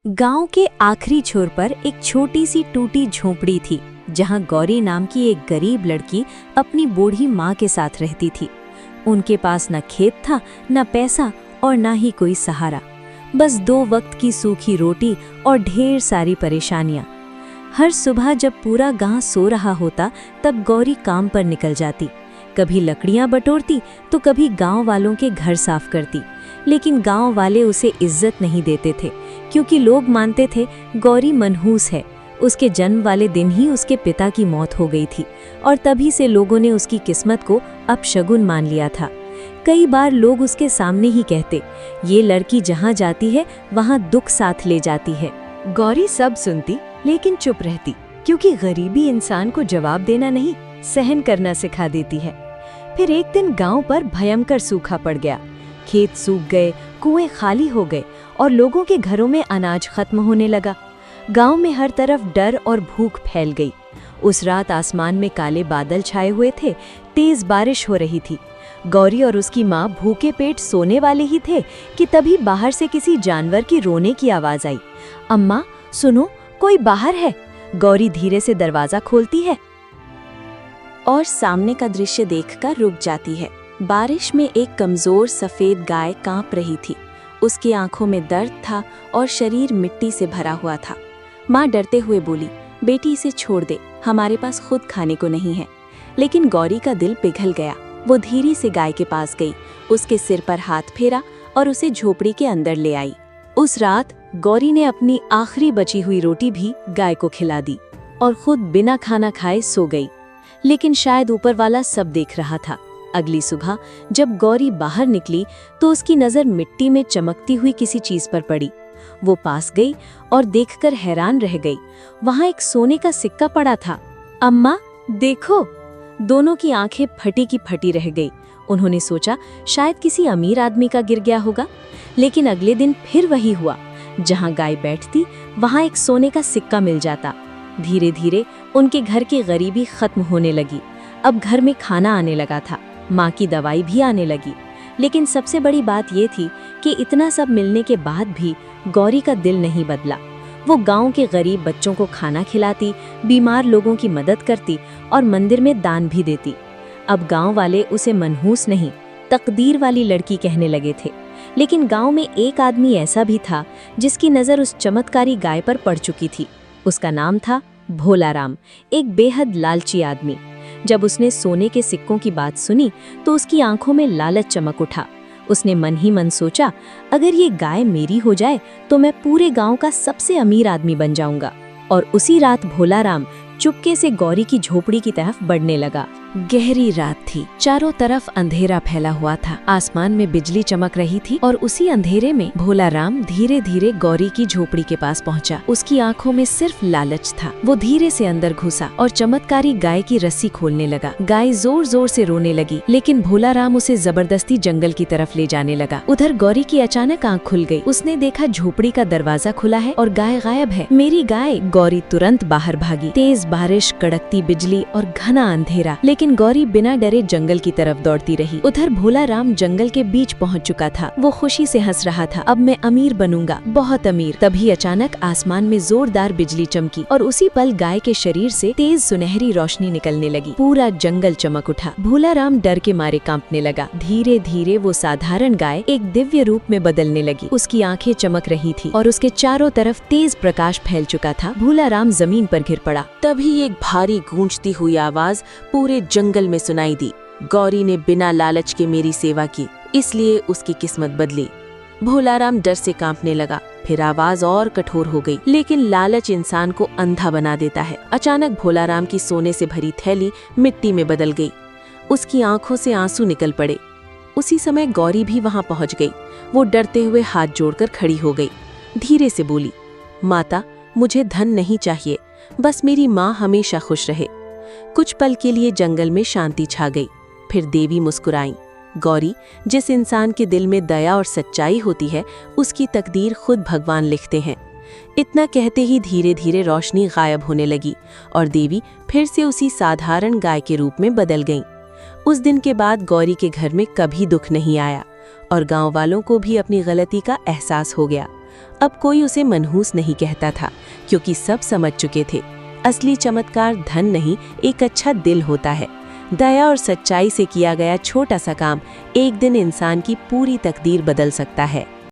गांव के आखिरी छोर पर एक छोटी सी टूटी झोंपड़ी थी जहां गौरी नाम की एक गरीब लड़की अपनी बूढ़ी माँ के साथ रहती थी। उनके पास न खेत था, न पैसा और न ही कोई सहारा, बस 2 वक्त की सूखी रोटी और ढेर सारी परेशानियां। हर सुबह जब पूरा गांव सो रहा होता तब गौरी काम पर निकल जाती। कभी लकड़ियां बटोरती तो कभी गांव वालों के घर साफ करती, लेकिन गांव वाले उसे इज्जत नहीं देते थे क्योंकि लोग मानते थे गौरी मनहूस है। उसके जन्म वाले दिन ही उसके पिता की मौत हो गई थी और तभी से लोगों ने उसकी किस्मत को अपशगुन मान लिया था। कई बार लोग उसके सामने ही कहते, ये लड़की जहाँ जाती है वहाँ दुख साथ ले जाती है। गौरी सब सुनती लेकिन चुप रहती, क्योंकि गरीबी इंसान को जवाब देना नहीं, सहन करना सिखा देती है। फिर एक दिन गांव पर भयंकर सूखा पड़ गया। खेत सूख गए, कुएं खाली हो गए और लोगों के घरों में अनाज खत्म होने लगा। गांव में हर तरफ डर और भूख फैल गई। उस रात आसमान में काले बादल छाए हुए थे, तेज बारिश हो रही थी। गौरी और उसकी माँ भूखे पेट सोने वाले ही थे कि तभी बाहर से किसी जानवर की रोने की आवाज आई। अम्मा सुनो, कोई बाहर है। गौरी धीरे से दरवाजा खोलती है और सामने का दृश्य देखकर रुक जाती है। बारिश में एक कमजोर सफेद गाय कांप रही थी। उसकी आंखों में दर्द था और शरीर मिट्टी से भरा हुआ था। माँ डरते हुए बोली, बेटी इसे छोड़ दे, हमारे पास खुद खाने को नहीं है। लेकिन गौरी का दिल पिघल गया। वो धीरे से गाय के पास गई, उसके सिर पर हाथ फेरा और उसे झोपड़ी के अंदर ले आई। उस रात गौरी ने अपनी आखिरी बची हुई रोटी भी गाय को खिला दी और खुद बिना खाना खाए सो गई। लेकिन शायद ऊपर वाला सब देख रहा था। अगली सुबह जब गौरी बाहर निकली तो उसकी नजर मिट्टी में चमकती हुई किसी चीज पर पड़ी। वो पास गई और देखकर हैरान रह गई। वहां एक सोने का सिक्का पड़ा था। अम्मा देखो। दोनों की आंखें फटी की फटी रह गई। उन्होंने सोचा शायद किसी अमीर आदमी का गिर गया होगा। लेकिन अगले दिन फिर वही हुआ। जहां गाय बैठती वहां एक सोने का सिक्का मिल जाता। धीरे धीरे उनके घर की गरीबी खत्म होने लगी। अब घर में खाना आने लगा था, माँ की दवाई भी आने लगी। लेकिन सबसे बड़ी बात ये थी कि इतना सब मिलने के बाद भी गौरी का दिल नहीं बदला। वो गांव के गरीब बच्चों को खाना खिलाती, बीमार लोगों की मदद करती और मंदिर में दान भी देती। अब गांव वाले उसे मनहूस नहीं, तकदीर वाली लड़की कहने लगे थे। लेकिन गांव में एक आदमी ऐसा भी था जिसकी नज़र उस चमत्कारी गाय पर पड़ चुकी थी। उसका नाम था भोलाराम, एक बेहद लालची आदमी। जब उसने सोने के सिक्कों की बात सुनी तो उसकी आंखों में लालच चमक उठा। उसने मन ही मन सोचा, अगर ये गाय मेरी हो जाए तो मैं पूरे गांव का सबसे अमीर आदमी बन जाऊंगा। और उसी रात भोलाराम चुपके से गौरी की झोपड़ी की तरफ बढ़ने लगा। गहरी रात थी, चारों तरफ अंधेरा फैला हुआ था। आसमान में बिजली चमक रही थी और उसी अंधेरे में भोलाराम धीरे धीरे गौरी की झोपड़ी के पास पहुंचा। उसकी आंखों में सिर्फ लालच था। वो धीरे से अंदर घुसा और चमत्कारी गाय की रस्सी खोलने लगा। गाय जोर जोर से रोने लगी, लेकिन भोलाराम उसे जबरदस्ती जंगल की तरफ ले जाने लगा। उधर गौरी की अचानक आंख खुल गई। उसने देखा झोपड़ी का दरवाजा खुला है और गाय गायब है। मेरी गाय! गौरी तुरंत बाहर भागी। तेज बारिश, कड़कती बिजली और घना अंधेरा, लेकिन गौरी बिना डरे जंगल की तरफ दौड़ती रही। उधर भोलाराम जंगल के बीच पहुंच चुका था। वो खुशी से हंस रहा था, अब मैं अमीर बनूंगा, बहुत अमीर। तभी अचानक आसमान में जोरदार बिजली चमकी और उसी पल गाय के शरीर से तेज सुनहरी रोशनी निकलने लगी। पूरा जंगल चमक उठा। भोलाराम डर के मारे कांपने लगा। धीरे धीरे वो साधारण गाय एक दिव्य रूप में बदलने लगी। उसकी आंखें चमक रही थी और उसके चारों तरफ तेज प्रकाश फैल चुका था। भोलाराम जमीन पर गिर पड़ा। तभी एक भारी गूंजती हुई आवाज पूरे जंगल में सुनाई दी। गौरी ने बिना लालच के मेरी सेवा की, इसलिए उसकी किस्मत बदली। भोलाराम डर से कांपने लगा। फिर आवाज और कठोर हो गई, लेकिन लालच इंसान को अंधा बना देता है। अचानक भोलाराम की सोने से भरी थैली मिट्टी में बदल गई। उसकी आंखों से आंसू निकल पड़े। उसी समय गौरी भी वहां पहुंच गई। वो डरते हुए हाथ जोड़कर खड़ी हो गई। धीरे से बोली, माता, मुझे धन नहीं चाहिए, बस मेरी माँ हमेशा खुश रहे। कुछ पल के लिए जंगल में शांति छा गई। फिर देवी मुस्कुराई। गौरी, जिस इंसान के दिल में दया और सच्चाई होती है उसकी तकदीर खुद भगवान लिखते हैं। इतना कहते ही धीरे धीरे रोशनी गायब होने लगी और देवी फिर से उसी साधारण गाय के रूप में बदल गईं। उस दिन के बाद गौरी के घर में कभी दुख नहीं आया और गांव वालों को भी अपनी गलती का एहसास हो गया। अब कोई उसे मनहूस नहीं कहता था, क्योंकि सब समझ चुके थे असली चमत्कार धन नहीं, एक अच्छा दिल होता है। दया और सच्चाई से किया गया छोटा सा काम एक दिन इंसान की पूरी तकदीर बदल सकता है।